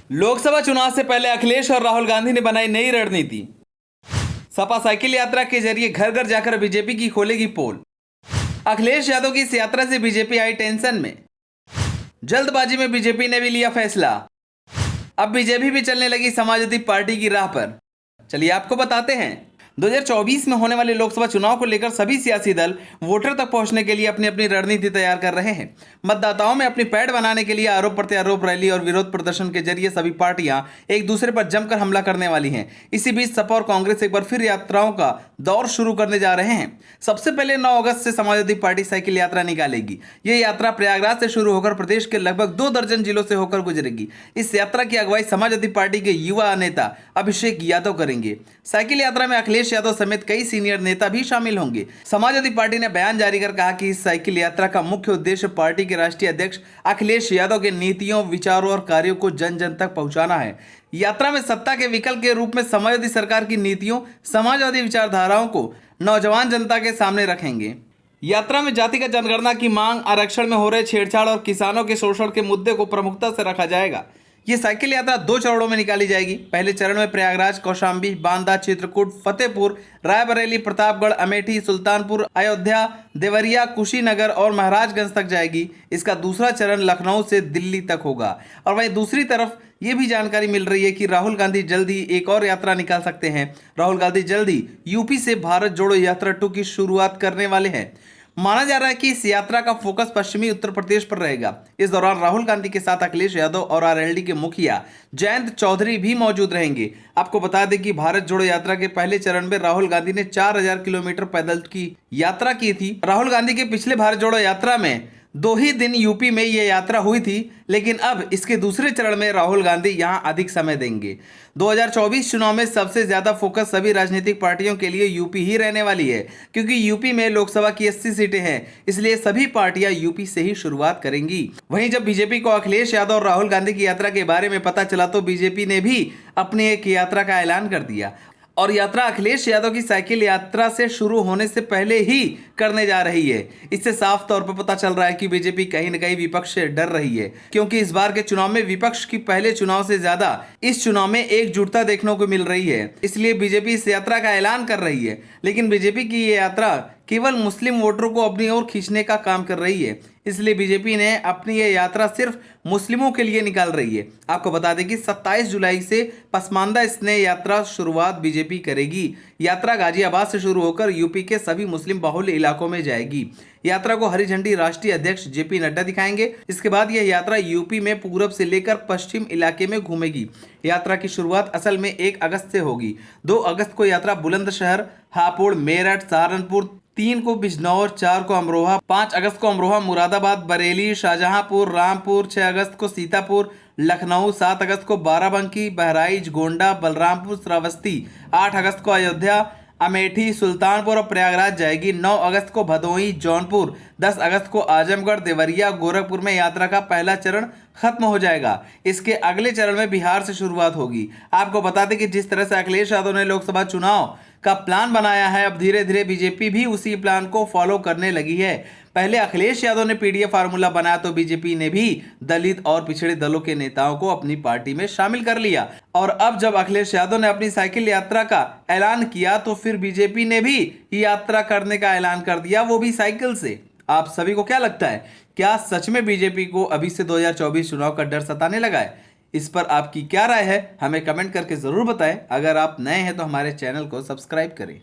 लोकसभा चुनाव से पहले अखिलेश और राहुल गांधी ने बनाई नई रणनीति। सपा साइकिल यात्रा के जरिए घर घर जाकर बीजेपी की खोलेगी पोल। अखिलेश यादव की इस यात्रा से बीजेपी आई टेंशन में। जल्दबाजी में बीजेपी ने भी लिया फैसला। अब बीजेपी भी चलने लगी समाजवादी पार्टी की राह पर। चलिए आपको बताते हैं। 2024 में होने वाले लोकसभा चुनाव को लेकर सभी सियासी दल वोटर तक पहुंचने के लिए अपनी अपनी रणनीति तैयार कर रहे हैं। मतदाताओं में अपनी पैठ बनाने के लिए आरोप प्रत्यारोप, रैली और विरोध प्रदर्शन के जरिए सभी पार्टियां एक दूसरे पर जमकर हमला करने वाली हैं। इसी बीच सपा और कांग्रेस एक बार फिर यात्राओं का दौर शुरू करने जा रहे हैं। सबसे पहले 9 अगस्त से समाजवादी पार्टी साइकिल यात्रा निकालेगी। ये यात्रा प्रयागराज से शुरू होकर प्रदेश के लगभग 2 दर्जन जिलों से होकर गुजरेगी। इस यात्रा की अगुवाई समाजवादी पार्टी के युवा नेता अभिषेक यादव करेंगे। साइकिल यात्रा में अखिलेश यादव समेत कई सीनियर नेता भी शामिल होंगे। समाजवादी पार्टी ने बयान जारी कर कहा कि इस साइकिल यात्रा का मुख्य उद्देश्य पार्टी के राष्ट्रीय अध्यक्ष अखिलेश यादव के नीतियों, विचारों और कार्यों को जन जन तक पहुंचाना है। यात्रा में सत्ता के विकल्प के रूप में समाजवादी सरकार की नीतियों, समाजवादी विचारधाराओं को नौजवान जनता के सामने रखेंगे। यात्रा में जातिगत जनगणना की मांग, आरक्षण में हो रहे छेड़छाड़ और किसानों के शोषण के मुद्दे को प्रमुखता से रखा जाएगा। ये साइकिल यात्रा 2 चरणों में निकाली जाएगी। पहले चरण में प्रयागराज, कौशाम्बी, बांदा, चित्रकूट, फतेहपुर, रायबरेली, प्रतापगढ़, अमेठी, सुल्तानपुर, अयोध्या, देवरिया, कुशीनगर और महाराजगंज तक जाएगी। इसका दूसरा चरण लखनऊ से दिल्ली तक होगा। और वहीं दूसरी तरफ ये भी जानकारी मिल रही है कि राहुल गांधी जल्दी एक और यात्रा निकाल सकते हैं। राहुल गांधी जल्दी यूपी से भारत जोड़ो यात्रा 2 की शुरुआत करने वाले हैं। माना जा रहा है कि इस यात्रा का फोकस पश्चिमी उत्तर प्रदेश पर रहेगा। इस दौरान राहुल गांधी के साथ अखिलेश यादव और आरएलडी के मुखिया जयंत चौधरी भी मौजूद रहेंगे। आपको बता दें कि भारत जोड़ो यात्रा के पहले चरण में राहुल गांधी ने 4000 किलोमीटर पैदल की यात्रा की थी। राहुल गांधी के पिछले भारत जोड़ो यात्रा में 2 ही दिन यूपी में यह यात्रा हुई थी, लेकिन अब इसके दूसरे चरण में राहुल गांधी यहां अधिक समय देंगे। 2024 चुनाव में सबसे ज्यादा फोकस सभी राजनीतिक पार्टियों के लिए यूपी ही रहने वाली है, क्योंकि यूपी में लोकसभा की 80 सीटें हैं, इसलिए सभी पार्टियां यूपी से ही शुरुआत करेंगी। वहीं जब बीजेपी को अखिलेश यादव और राहुल गांधी की यात्रा के बारे में पता चला तो बीजेपी ने भी अपनी एक यात्रा का ऐलान कर दिया। और यात्रा अखिलेश यादव की साइकिल यात्रा से शुरू होने से पहले ही करने जा रही है। इससे साफ तौर पर पता चल रहा है कि बीजेपी कहीं न कहीं विपक्ष से डर रही है, क्योंकि इस बार के चुनाव में विपक्ष की पहले चुनाव से ज्यादा इस चुनाव में एकजुटता देखने को मिल रही है। इसलिए बीजेपी इस यात्रा का ऐलान कर रही है, लेकिन बीजेपी की ये यात्रा केवल मुस्लिम वोटरों को अपनी ओर खींचने का काम कर रही है। इसलिए बीजेपी ने अपनी ये यात्रा सिर्फ मुस्लिमों के लिए निकाल रही है। आपको बता दें कि 27 जुलाई से पसमानदा स्नेह यात्रा शुरुआत बीजेपी करेगी। यात्रा गाजियाबाद से शुरू होकर यूपी के सभी मुस्लिम बाहुल्य इलाकों में जाएगी। यात्रा को हरी झंडी राष्ट्रीय अध्यक्ष जेपी नड्डा दिखाएंगे। इसके बाद यह यात्रा यूपी में पूरब से लेकर पश्चिम इलाके में घूमेगी। यात्रा की शुरुआत असल में 1 अगस्त से होगी। 2 अगस्त को यात्रा बुलंदशहर, हापुड़, मेरठ, सहारनपुर, 3 को बिजनौर, 4 को अमरोहा, 5 अगस्त को अमरोहा, मुरादाबाद, बरेली, शाहजहांपुर, रामपुर, 6 अगस्त को सीतापुर, लखनऊ, 7 अगस्त को बाराबंकी, बहराइच, गोंडा, बलरामपुर, श्रावस्ती, 8 अगस्त को अयोध्या, अमेठी, सुल्तानपुर और प्रयागराज जाएगी। 9 अगस्त को भदोही, जौनपुर, 10 अगस्त को आजमगढ़, देवरिया, गोरखपुर में यात्रा का पहला चरण खत्म हो जाएगा। इसके अगले चरण में बिहार से शुरुआत होगी। आपको बता दें कि जिस तरह से अखिलेश यादव ने लोकसभा चुनाव का प्लान बनाया है, अब धीरे धीरे बीजेपी भी उसी प्लान को फॉलो करने लगी है। पहले अखिलेश यादव ने पीडीएफ फार्मूला बनाया तो बीजेपी ने भी दलित और पिछड़े दलों के नेताओं को अपनी पार्टी में शामिल कर लिया। और अब जब अखिलेश यादव ने अपनी साइकिल यात्रा का ऐलान किया तो फिर बीजेपी ने भी यात्रा करने का ऐलान कर दिया, वो भी साइकिल से। आप सभी को क्या लगता है, क्या सच में बीजेपी को अभी से 2024 चुनाव का डर सताने लगा है? इस पर आपकी क्या राय है, हमें कमेंट करके जरूर बताएं। अगर आप नए हैं तो हमारे चैनल को सब्सक्राइब करें।